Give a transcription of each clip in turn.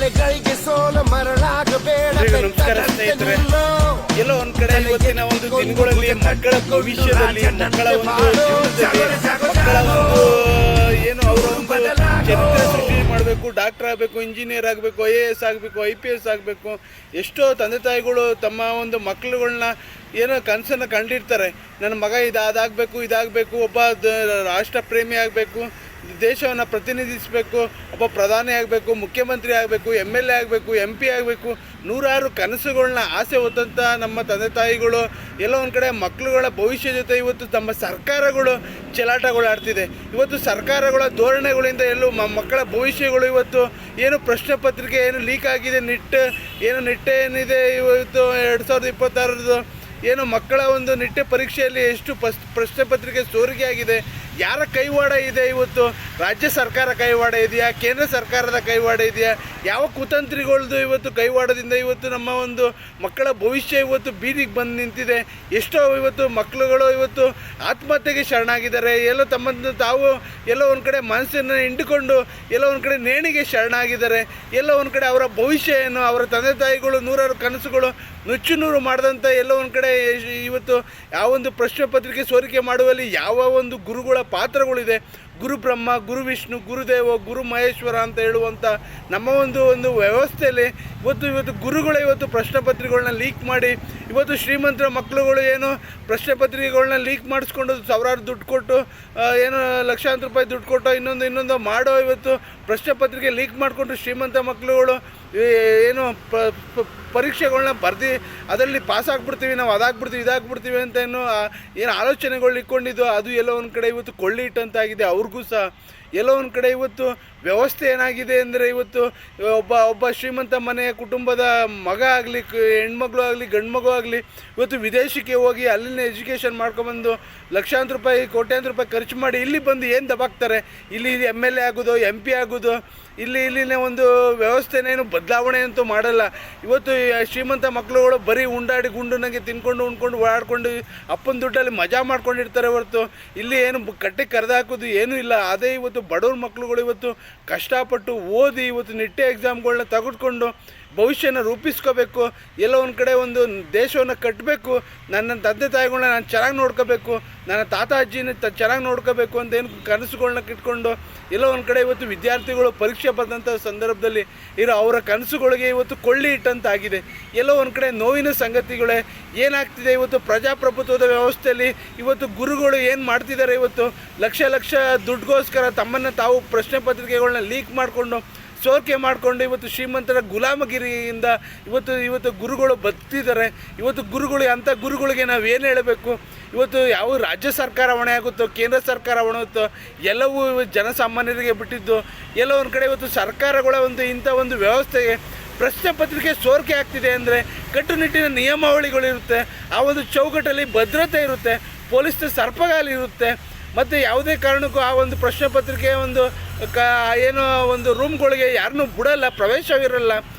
ಕಲೆಗಳಿಗೆ ಸೋಲ ಮರಳಾಗಬೇಡ. ನಮಸ್ಕಾರ ಸ್ನೇಹಿತರೆ. ಎಲ್ಲೋ ಒಂದ್ ಕಡೆ ಇವತ್ತಿನ ಒಂದು ದಿನಗಳಲ್ಲಿ ಮಕ್ಕಳ ಭವಿಷ್ಯದಲ್ಲಿ, ಮಕ್ಕಳ ಒಂದು ಜೀವನದಲ್ಲಿ, ಮಕ್ಕಳ ಒಂದು ಏನು ಅವರ ಒಂದು ಚರಿತ್ರೆ ಸೃಷ್ಟಿ ಮಾಡಬೇಕು, ಡಾಕ್ಟರ್ ಆಗಬೇಕು, ಇಂಜಿನಿಯರ್ ಆಗಬೇಕು, IAS ಆಗಬೇಕು, IPS ಆಗಬೇಕು. ಎಷ್ಟೋ ತಂದೆ ತಾಯಿಗಳು ತಮ್ಮ ಒಂದು ಮಕ್ಕಳುಗಳನ್ನ ಏನೋ ಕನಸನ್ನು ಕಂಡಿರ್ತಾರೆ. ನನ್ನ ಮಗ ಅದಾಗಬೇಕು, ಇದಾಗಬೇಕು, ಒಬ್ಬ ರಾಷ್ಟ್ರ ಪ್ರೇಮಿ ಆಗಬೇಕು, ದೇಶವನ್ನು ಪ್ರತಿನಿಧಿಸಬೇಕು, ಒಬ್ಬ ಪ್ರಧಾನಿ ಆಗಬೇಕು, ಮುಖ್ಯಮಂತ್ರಿ ಆಗಬೇಕು, MLA ಆಗಬೇಕು, MP ಆಗಬೇಕು, ನೂರಾರು ಕನಸುಗಳನ್ನ ಆಸೆ ಹೊತ್ತಂಥ ನಮ್ಮ ತಂದೆ ತಾಯಿಗಳು ಎಲ್ಲೋ ಒಂದು ಕಡೆ ಮಕ್ಕಳುಗಳ ಭವಿಷ್ಯ ಜೊತೆ ಇವತ್ತು ತಮ್ಮ ಸರ್ಕಾರಗಳು ಚೆಲ್ಲಾಟಗಳು ಆಡ್ತಿದೆ. ಇವತ್ತು ಸರ್ಕಾರಗಳ ಧೋರಣೆಗಳಿಂದ ಎಲ್ಲೂ ಮಕ್ಕಳ ಭವಿಷ್ಯಗಳು ಇವತ್ತು ಏನು ಪ್ರಶ್ನೆ ಪತ್ರಿಕೆ ಏನು ಲೀಕ್ ಆಗಿದೆ, ನಿಟ್ಟೆ ಏನಿದೆ ಇವತ್ತು 2026 ಏನು ಮಕ್ಕಳ ಒಂದು ನಿಟ್ಟೆ ಪರೀಕ್ಷೆಯಲ್ಲಿ ಎಷ್ಟು ಪ್ರಶ್ನೆ ಪತ್ರಿಕೆ ಸೋರಿಕೆ ಆಗಿದೆ. ಯಾರ ಕೈವಾಡ ಇದೆ ಇವತ್ತು? ರಾಜ್ಯ ಸರ್ಕಾರ ಕೈವಾಡ ಇದೆಯಾ? ಕೇಂದ್ರ ಸರ್ಕಾರದ ಕೈವಾಡ ಇದೆಯಾ? ಯಾವ ಕುತಂತ್ರಿಗಳದ್ದು ಇವತ್ತು ಕೈವಾಡದಿಂದ ಇವತ್ತು ನಮ್ಮ ಒಂದು ಮಕ್ಕಳ ಭವಿಷ್ಯ ಇವತ್ತು ಬೀದಿಗೆ ಬಂದು ನಿಂತಿದೆ. ಎಷ್ಟೋ ಇವತ್ತು ಮಕ್ಕಳುಗಳು ಇವತ್ತು ಆತ್ಮಹತ್ಯೆಗೆ ಶರಣಾಗಿದ್ದಾರೆ. ಎಲ್ಲೋ ತಮ್ಮನ್ನು ತಾವು ಎಲ್ಲೋ ಒಂದು ಕಡೆ ಮನಸ್ಸನ್ನು ಹಿಂಡಿಕೊಂಡು ಎಲ್ಲೋ ಒಂದು ಕಡೆ ನೇಣಿಗೆ ಶರಣಾಗಿದ್ದಾರೆ. ಎಲ್ಲೋ ಒಂದು ಕಡೆ ಅವರ ಭವಿಷ್ಯ ಏನು, ಅವರ ತಂದೆ ತಾಯಿಗಳು ನೂರಾರು ಕನಸುಗಳು ನುಚ್ಚು ನೂರು ಮಾಡಿದಂಥ ಎಲ್ಲೋ ಒಂದು ಕಡೆ ಇವತ್ತು ಯಾವೊಂದು ಪ್ರಶ್ನೆ ಪತ್ರಿಕೆ ಸೋರಿಕೆ ಮಾಡುವಲ್ಲಿ ಯಾವ ಒಂದು ಗುರುಗಳ ಪಾತ್ರಗಳಿದೆ. ಗುರು ಬ್ರಹ್ಮ, ಗುರು ವಿಷ್ಣು, ಗುರುದೇವ, ಗುರು ಮಹೇಶ್ವರ ಅಂತ ಹೇಳುವಂಥ ನಮ್ಮ ಒಂದು ವ್ಯವಸ್ಥೆಯಲ್ಲಿ ಇವತ್ತು ಗುರುಗಳು ಇವತ್ತು ಪ್ರಶ್ನೆ ಪತ್ರಿಕೆಗಳನ್ನ ಲೀಕ್ ಮಾಡಿ ಇವತ್ತು ಶ್ರೀಮಂತರ ಮಕ್ಕಳುಗಳು ಏನು ಪ್ರಶ್ನೆ ಪತ್ರಿಕೆಗಳನ್ನ ಲೀಕ್ ಮಾಡಿಸ್ಕೊಂಡು ಸಾವಿರಾರು ದುಡ್ಡು ಕೊಟ್ಟು ಏನು ಲಕ್ಷಾಂತರ ರೂಪಾಯಿ ದುಡ್ಡು ಕೊಟ್ಟು ಇನ್ನೊಂದು ಮಾಡೋ ಇವತ್ತು ಪ್ರಶ್ನೆ ಪತ್ರಿಕೆ ಲೀಕ್ ಮಾಡಿಕೊಂಡು ಶ್ರೀಮಂತ ಮಕ್ಕಳುಗಳು ಏನು ಪರೀಕ್ಷೆಗಳನ್ನ ಬರ್ದು ಅದರಲ್ಲಿ ಪಾಸ್ ಆಗಿಬಿಡ್ತೀವಿ, ನಾವು ಅದಾಗ್ಬಿಡ್ತೀವಿ, ಇದಾಗ್ಬಿಡ್ತೀವಿ ಅಂತ ಏನು ಆಲೋಚನೆಗಳು ಇಟ್ಕೊಂಡಿದ್ದು ಅದು ಎಲ್ಲೋ ಒಂದು ಕಡೆ ಇವತ್ತು ಕೊಳ್ಳಿ ಇಟ್ಟಂತಾಗಿದೆ. ಅವ್ರಿಗೂ ಸಹ ಎಲ್ಲೋ ಒಂದು ಕಡೆ ಇವತ್ತು ವ್ಯವಸ್ಥೆ ಏನಾಗಿದೆ ಅಂದರೆ ಇವತ್ತು ಒಬ್ಬ ಶ್ರೀಮಂತ ಮನೆಯ ಕುಟುಂಬದ ಮಗ ಆಗಲಿ, ಹೆಣ್ಮಗಳು ಆಗಲಿ, ಗಂಡು ಮಗು ಆಗಲಿ ಇವತ್ತು ವಿದೇಶಕ್ಕೆ ಹೋಗಿ ಅಲ್ಲಿನ ಎಜುಕೇಷನ್ ಮಾಡ್ಕೊಬಂದು ಲಕ್ಷಾಂತರ ರೂಪಾಯಿ, ಕೋಟ್ಯಾಂತರ ರೂಪಾಯಿ ಖರ್ಚು ಮಾಡಿ ಇಲ್ಲಿ ಬಂದು ಏನು ದಬಾಕ್ತಾರೆ. ಇಲ್ಲಿ MLA ಆಗೋದು, MP ಆಗೋದು, ಇಲ್ಲಿನ ಒಂದು ವ್ಯವಸ್ಥೆನೇನು ಬದಲಾವಣೆ ಅಂತೂ ಮಾಡಲ್ಲ. ಇವತ್ತು ಶ್ರೀಮಂತ ಮಕ್ಕಳುಗಳು ಬರೀ ಉಂಡಾಡಿ ಗುಂಡುನಾಗೆ ಉಣ್ಕೊಂಡು ಓಡಾಡ್ಕೊಂಡು ಅಪ್ಪನ ದುಡ್ಡಲ್ಲಿ ಮಜಾ ಮಾಡ್ಕೊಂಡಿರ್ತಾರೆ ಹೊರತು ಇಲ್ಲಿ ಏನು ಕಟ್ಟೆ ಕರೆದಾಕೋದು ಏನೂ ಇಲ್ಲ. ಅದೇ ಇವತ್ತು ಬಡವ್ರ ಮಕ್ಕಳುಗಳು ಇವತ್ತು ಕಷ್ಟಪಟ್ಟು ಓದಿ ಇವತ್ತು ನಿಟ್ಟೆ ಎಕ್ಸಾಮ್ಗಳನ್ನ ತೆಗೆದುಕೊಂಡು ಭವಿಷ್ಯನ ರೂಪಿಸ್ಕೋಬೇಕು. ಎಲ್ಲೋ ಒಂದು ಕಡೆ ಒಂದು ದೇಶವನ್ನು ಕಟ್ಟಬೇಕು, ನನ್ನ ತಂದೆ ತಾಯಿಗಳನ್ನ ನಾನು ಚೆನ್ನಾಗಿ ನೋಡ್ಕೋಬೇಕು, ನನ್ನ ತಾತ ಅಜ್ಜಿನ ಚೆನ್ನಾಗಿ ನೋಡ್ಕೋಬೇಕು ಅಂತ ಏನು ಕನಸುಗಳನ್ನ ಇಟ್ಕೊಂಡು ಎಲ್ಲೋ ಒಂದು ಕಡೆ ಇವತ್ತು ವಿದ್ಯಾರ್ಥಿಗಳು ಪರೀಕ್ಷೆ ಬರೆದಂಥ ಸಂದರ್ಭದಲ್ಲಿ ಅವರ ಕನಸುಗಳಿಗೆ ಇವತ್ತು ಕೊಳ್ಳಿ ಇಟ್ಟಂತಾಗಿದೆ. ಎಲ್ಲೋ ಒಂದು ಕಡೆ ನೋವಿನ ಸಂಗತಿಗಳೇ ಏನಾಗ್ತಿದೆ. ಇವತ್ತು ಪ್ರಜಾಪ್ರಭುತ್ವದ ವ್ಯವಸ್ಥೆಯಲ್ಲಿ ಇವತ್ತು ಗುರುಗಳು ಏನು ಮಾಡ್ತಿದ್ದಾರೆ, ಇವತ್ತು ಲಕ್ಷ ದುಡ್ಡುಗೋಸ್ಕರ ತಮ್ಮನ್ನು ತಾವು ಪ್ರಶ್ನೆ ಪತ್ರಿಕೆಗಳನ್ನ ಲೀಕ್ ಮಾಡಿಕೊಂಡು ಸೋರಿಕೆ ಮಾಡಿಕೊಂಡು ಇವತ್ತು ಶ್ರೀಮಂತರ ಗುಲಾಮಗಿರಿಯಿಂದ ಇವತ್ತು ಗುರುಗಳು ಬದುಕ್ತಿದ್ದಾರೆ. ಇವತ್ತು ಗುರುಗಳು ಅಂಥ ಗುರುಗಳಿಗೆ ನಾವು ಏನು ಹೇಳಬೇಕು? ಇವತ್ತು ಯಾವ ರಾಜ್ಯ ಸರ್ಕಾರ ಹೊಣೆ ಆಗುತ್ತೋ, ಕೇಂದ್ರ ಸರ್ಕಾರ ಹೊಣೆ ಆಗುತ್ತೋ, ಎಲ್ಲವೂ ಜನಸಾಮಾನ್ಯರಿಗೆ ಬಿಟ್ಟಿದ್ದು. ಎಲ್ಲೋ ಒಂದು ಕಡೆ ಇವತ್ತು ಸರ್ಕಾರಗಳ ಇಂಥ ಒಂದು ವ್ಯವಸ್ಥೆಗೆ ಪ್ರಶ್ನೆ ಪತ್ರಿಕೆ ಸೋರಿಕೆ ಆಗ್ತಿದೆ ಅಂದರೆ ಕಟ್ಟುನಿಟ್ಟಿನ ನಿಯಮಾವಳಿಗಳಿರುತ್ತೆ, ಆ ಒಂದು ಚೌಕಟ್ಟಲ್ಲಿ ಭದ್ರತೆ ಇರುತ್ತೆ, ಪೊಲೀಸ್ ಸರ್ಪಗಾಲಿರುತ್ತೆ. ಮತ್ತು ಯಾವುದೇ ಕಾರಣಕ್ಕೂ ಆ ಒಂದು ಪ್ರಶ್ನೆ ಪತ್ರಿಕೆ ಏನೋ ಒಂದು ರೂಮ್ಗಳಿಗೆ ಯಾರನ್ನೂ ಬಿಡಲ್ಲ, ಪ್ರವೇಶವಿರಲ್ಲ,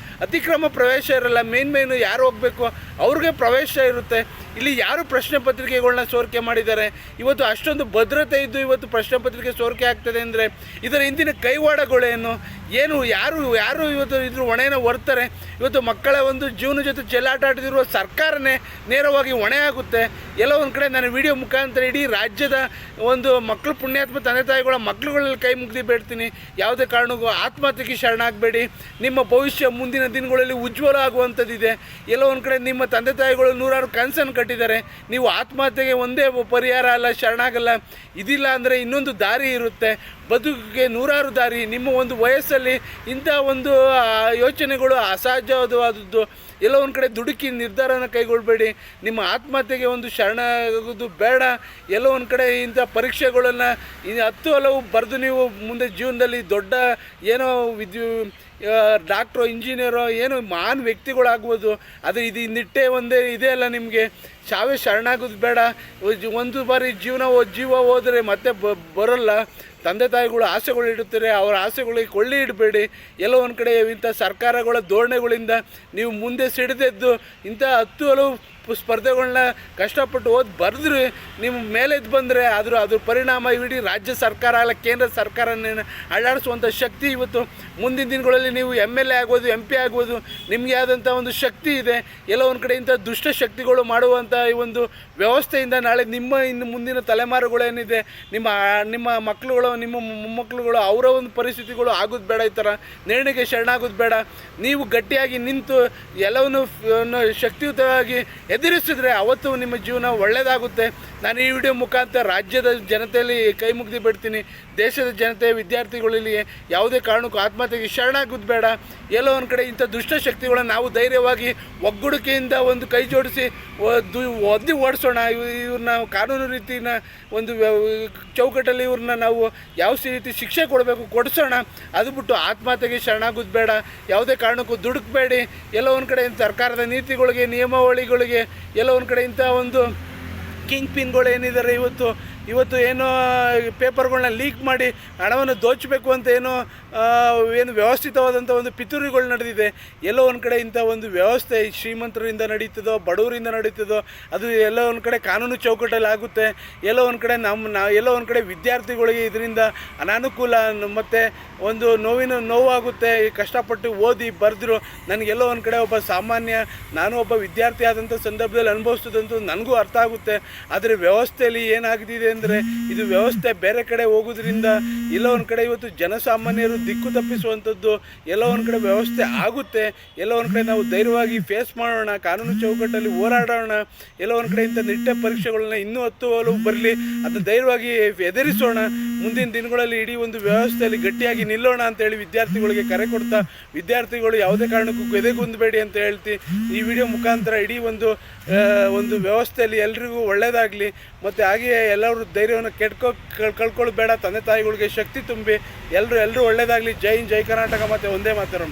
ಅತಿಕ್ರಮ ಪ್ರವೇಶ ಇರಲ್ಲ. ಮೇಯ್ನು ಯಾರು ಹೋಗಬೇಕು ಅವ್ರಿಗೆ ಪ್ರವೇಶ ಇರುತ್ತೆ. ಇಲ್ಲಿ ಯಾರು ಪ್ರಶ್ನೆ ಪತ್ರಿಕೆಗಳನ್ನ ಸೋರಿಕೆ ಮಾಡಿದ್ದಾರೆ, ಇವತ್ತು ಅಷ್ಟೊಂದು ಭದ್ರತೆ ಇದ್ದು ಇವತ್ತು ಪ್ರಶ್ನೆ ಪತ್ರಿಕೆ ಸೋರಿಕೆ ಆಗ್ತದೆ ಅಂದರೆ ಇದರ ಹಿಂದಿನ ಕೈವಾಡಗಳೇನು, ಯಾರು ಇವತ್ತು ಇದ್ರ ಹೊಣೆನ ಹೊರ್ತಾರೆ? ಇವತ್ತು ಮಕ್ಕಳ ಒಂದು ಜೀವನ ಜೊತೆ ಚೆಲ್ಲಾಟ ಆಡ್ತಿರುವ ಸರ್ಕಾರನೇ ನೇರವಾಗಿ ಹೊಣೆ ಆಗುತ್ತೆ. ಎಲ್ಲೋ ಒಂದು ಕಡೆ ನಾನು ವಿಡಿಯೋ ಮುಖಾಂತರ ಇಡೀ ರಾಜ್ಯದ ಒಂದು ಮಕ್ಕಳು ಪುಣ್ಯಾತ್ಮ ತಂದೆ ತಾಯಿಗಳ ಮಕ್ಕಳುಗಳಲ್ಲಿ ಕೈ ಮುಗ್ದು ಬೇಡ್ತೀನಿ, ಯಾವುದೇ ಕಾರಣಕ್ಕೂ ಆತ್ಮಹತ್ಯೆಗೆ ಶರಣಾಗಬೇಡಿ. ನಿಮ್ಮ ಭವಿಷ್ಯ ಮುಂದಿನ ದಿನಗಳಲ್ಲಿ ಉಜ್ವಲ ಆಗುವಂಥದ್ದಿದೆ. ಎಲ್ಲೋ ಒಂದು ಕಡೆ ನಿಮ್ಮ ತಂದೆ ತಾಯಿಗಳು ನೂರಾರು ಕನಸನ್ನು ಕಟ್ಟಿದ್ದಾರೆ. ನೀವು ಆತ್ಮಹತ್ಯೆಗೆ ಒಂದೇ ಪರಿಹಾರ ಅಲ್ಲ, ಶರಣಾಗಲ್ಲ. ಇದಿಲ್ಲ ಅಂದರೆ ಇನ್ನೊಂದು ದಾರಿ ಇರುತ್ತೆ, ಬದುಕಿಗೆ ನೂರಾರು ದಾರಿ. ನಿಮ್ಮ ಒಂದು ವಯಸ್ಸಲ್ಲಿ ಇಂಥ ಒಂದು ಯೋಚನೆಗಳು ಅಸಹಜವಾದದ್ದು. ಎಲ್ಲೋ ಒಂದು ಕಡೆ ದುಡುಕಿ ನಿರ್ಧಾರನ ಕೈಗೊಳ್ಳಬೇಡಿ. ನಿಮ್ಮ ಆತ್ಮಹತ್ಯೆಗೆ ಒಂದು ಶರಣಾಗೋದು ಬೇಡ. ಎಲ್ಲೋ ಒಂದು ಕಡೆ ಇಂಥ ಪರೀಕ್ಷೆಗಳನ್ನು 10 ಹಲವು ಬರೆದು ನೀವು ಮುಂದೆ ಜೀವನದಲ್ಲಿ ದೊಡ್ಡ ಏನೋ ಡಾಕ್ಟ್ರೋ, ಇಂಜಿನಿಯರೋ, ಏನು ಮಹಾನ್ ವ್ಯಕ್ತಿಗಳಾಗ್ಬೋದು. ಅದು ನಿಟ್ಟೆ ಒಂದೇ ಇದೆ ಅಲ್ಲ, ನಿಮಗೆ ಶಾವೇ ಶರಣಾಗೋದು ಬೇಡ. ಒಂದು ಬಾರಿ ಜೀವ ಹೋದರೆ ಮತ್ತೆ ಬರೋಲ್ಲ. ತಂದೆ ತಾಯಿಗಳು ಆಸೆಗಳು ಇಡುತ್ತಾರೆ, ಅವರ ಆಸೆಗಳಿಗೆ ಕೊಳ್ಳಿ ಇಡಬೇಡಿ. ಎಲ್ಲೋ ಒಂದು ಕಡೆ ಇಂಥ ಸರ್ಕಾರಗಳ ಧೋರಣೆಗಳಿಂದ ನೀವು ಮುಂದೆ ಸಿಡಿದೆದ್ದು ಇಂಥ 10 ಹಲವು ಸ್ಪರ್ಧೆಗಳನ್ನ ಕಷ್ಟಪಟ್ಟು ಓದಿ ಬರೆದ್ರೆ ನಿಮ್ಮ ಮೇಲೆ ಎದ್ದು ಬಂದರೆ ಅದ್ರ ಪರಿಣಾಮ ಇಡೀ ರಾಜ್ಯ ಸರ್ಕಾರ ಅಲ್ಲ ಕೇಂದ್ರ ಸರ್ಕಾರನ ಅಳ್ಳಾಡಿಸುವಂಥ ಶಕ್ತಿ ಇವತ್ತು ಮುಂದಿನ ದಿನಗಳಲ್ಲಿ ನೀವು MLA ಆಗ್ಬೋದು MP ಆಗ್ಬೋದು, ನಿಮಗೆ ಆದಂಥ ಒಂದು ಶಕ್ತಿ ಇದೆ. ಎಲ್ಲ ಒಂದು ಕಡೆ ಇಂಥ ದುಷ್ಟ ಶಕ್ತಿಗಳು ಮಾಡುವಂಥ ಈ ಒಂದು ವ್ಯವಸ್ಥೆಯಿಂದ ನಾಳೆ ಇನ್ನು ಮುಂದಿನ ತಲೆಮಾರುಗಳೇನಿದೆ, ನಿಮ್ಮ ಮಕ್ಕಳುಗಳು, ನಿಮ್ಮ ಮೊಮ್ಮಕ್ಕಳುಗಳು, ಅವರ ಒಂದು ಪರಿಸ್ಥಿತಿಗಳು ಆಗೋದು ಬೇಡ. ಈ ಥರ ನಿರ್ಣಯಕ್ಕೆ ಶರಣಾಗೋದು ಬೇಡ. ನೀವು ಗಟ್ಟಿಯಾಗಿ ನಿಂತು ಎಲ್ಲವನ್ನು ಶಕ್ತಿಯುತವಾಗಿ ಎದುರಿಸಿದ್ರೆ ಅವತ್ತು ನಿಮ್ಮ ಜೀವನ ಒಳ್ಳೆಯದಾಗುತ್ತೆ. ನಾನು ಈ ವಿಡಿಯೋ ಮುಖಾಂತರ ರಾಜ್ಯದ ಜನತೆಯಲ್ಲಿ ಕೈ ಮುಗ್ದು ಬಿಡ್ತೀನಿ. ದೇಶದ ಜನತೆ, ವಿದ್ಯಾರ್ಥಿಗಳಲ್ಲಿ ಯಾವುದೇ ಕಾರಣಕ್ಕೂ ಆತ್ಮಹತ್ಯೆಗೆ ಶರಣಾಗೋದು ಬೇಡ. ಎಲ್ಲೋ ಒಂದು ಕಡೆ ಇಂಥ ದುಷ್ಟಶಕ್ತಿಗಳನ್ನು ನಾವು ಧೈರ್ಯವಾಗಿ ಒಗ್ಗೂಡಿಕೆಯಿಂದ ಒಂದು ಕೈ ಜೋಡಿಸಿ ಒದ್ದು ಓಡಿಸೋಣ. ಇವ್ರನ್ನ ಕಾನೂನು ರೀತಿನ ಒಂದು ಚೌಕಟ್ಟಲ್ಲಿ ಇವ್ರನ್ನ ನಾವು ಯಾವ ರೀತಿ ಶಿಕ್ಷೆ ಕೊಡಿಸೋಣ. ಅದು ಬಿಟ್ಟು ಆತ್ಮಹತ್ಯೆಗೆ ಶರಣಾಗೋದು ಬೇಡ. ಯಾವುದೇ ಕಾರಣಕ್ಕೂ ದುಡುಕಬೇಡಿ. ಎಲ್ಲೋ ಒಂದು ಕಡೆ ಸರ್ಕಾರದ ನೀತಿಗಳಿಗೆ, ನಿಯಮಾವಳಿಗಳಿಗೆ, ಎಲ್ಲೋ ಒಂದು ಕಡೆ ಇಂಥ ಒಂದು ಕಿಂಗ್ ಪಿನ್ಗಳು ಏನಿದ್ದಾರೆ ಇವತ್ತು ಏನೋ ಪೇಪರ್ಗಳನ್ನ ಲೀಕ್ ಮಾಡಿ ಹಣವನ್ನು ದೋಚಬೇಕು ಅಂತ ಏನು ವ್ಯವಸ್ಥಿತವಾದಂಥ ಒಂದು ಪಿತೂರಿಗಳು ನಡೆದಿದೆ. ಎಲ್ಲೋ ಒಂದು ಕಡೆ ಇಂಥ ಒಂದು ವ್ಯವಸ್ಥೆ ಶ್ರೀಮಂತರಿಂದ ನಡೀತದೋ, ಬಡವರಿಂದ ನಡೀತದೋ, ಅದು ಎಲ್ಲೋ ಒಂದು ಕಡೆ ಕಾನೂನು ಚೌಕಟ್ಟಲ್ಲಿ ಆಗುತ್ತೆ. ಎಲ್ಲೋ ಒಂದು ಕಡೆ ಎಲ್ಲೋ ಒಂದು ಕಡೆ ವಿದ್ಯಾರ್ಥಿಗಳಿಗೆ ಇದರಿಂದ ಅನಾನುಕೂಲ ಮತ್ತು ಒಂದು ನೋವಾಗುತ್ತೆ. ಕಷ್ಟಪಟ್ಟು ಓದಿ ಬರೆದ್ರು ನನಗೆಲ್ಲೋ ಒಂದು ಕಡೆ ನಾನು ಒಬ್ಬ ವಿದ್ಯಾರ್ಥಿ ಆದಂಥ ಸಂದರ್ಭದಲ್ಲಿ ಅನುಭವಿಸೋದಂತೂ ನನಗೂ ಅರ್ಥ ಆಗುತ್ತೆ. ಆದರೆ ವ್ಯವಸ್ಥೆಯಲ್ಲಿ ಏನಾಗ್ತಿದೆ ಅಂದರೆ ಇದು ವ್ಯವಸ್ಥೆ ಬೇರೆ ಕಡೆ ಹೋಗೋದ್ರಿಂದ ಎಲ್ಲೋ ಒಂದು ಕಡೆ ಇವತ್ತು ಜನಸಾಮಾನ್ಯರು ದಿಕ್ಕು ತಪ್ಪಿಸುವಂಥದ್ದು ಎಲ್ಲೋ ಒಂದು ಕಡೆ ವ್ಯವಸ್ಥೆ ಆಗುತ್ತೆ. ಎಲ್ಲೋ ಒಂದು ಕಡೆ ನಾವು ಧೈರ್ಯವಾಗಿ ಫೇಸ್ ಮಾಡೋಣ, ಕಾನೂನು ಚೌಕಟ್ಟಲ್ಲಿ ಹೋರಾಡೋಣ. ಎಲ್ಲೋ ಒಂದು ಕಡೆ ಇಂಥ ನಿಟ್ಟ ಪರೀಕ್ಷೆಗಳನ್ನ ಇನ್ನೂ 10 ಒಲವು ಬರಲಿ, ಅದನ್ನು ಧೈರ್ಯವಾಗಿ ಎದುರಿಸೋಣ. ಮುಂದಿನ ದಿನಗಳಲ್ಲಿ ಇಡೀ ಒಂದು ವ್ಯವಸ್ಥೆಯಲ್ಲಿ ಗಟ್ಟಿಯಾಗಿ ನಿಲ್ಲೋಣ ಅಂತೇಳಿ ವಿದ್ಯಾರ್ಥಿಗಳಿಗೆ ಕರೆ ಕೊಡ್ತಾ, ವಿದ್ಯಾರ್ಥಿಗಳು ಯಾವುದೇ ಕಾರಣಕ್ಕೂ ಎದೆಗುಂದಬೇಡಿ ಅಂತ ಹೇಳ್ತಿ ಈ ವಿಡಿಯೋ ಮುಖಾಂತರ ಇಡೀ ಒಂದು ವ್ಯವಸ್ಥೆಯಲ್ಲಿ ಎಲ್ರಿಗೂ ಒಳ್ಳೆಯದಾಗಲಿ. ಮತ್ತು ಹಾಗೆಯೇ ಎಲ್ಲರೂ ಧೈರ್ಯವನ್ನು ಕಳ್ಕೊಳ್ಳಬೇಡ. ತಂದೆ ತಾಯಿಗಳಿಗೆ ಶಕ್ತಿ ತುಂಬಿ ಎಲ್ಲರೂ ಒಳ್ಳೆಯದಾಗಲಿ. ಜೈ ಹಿಂದ್, ಜೈ ಕರ್ನಾಟಕ. ಮತ್ತು ಒಂದೇ ಮಾತರಂ.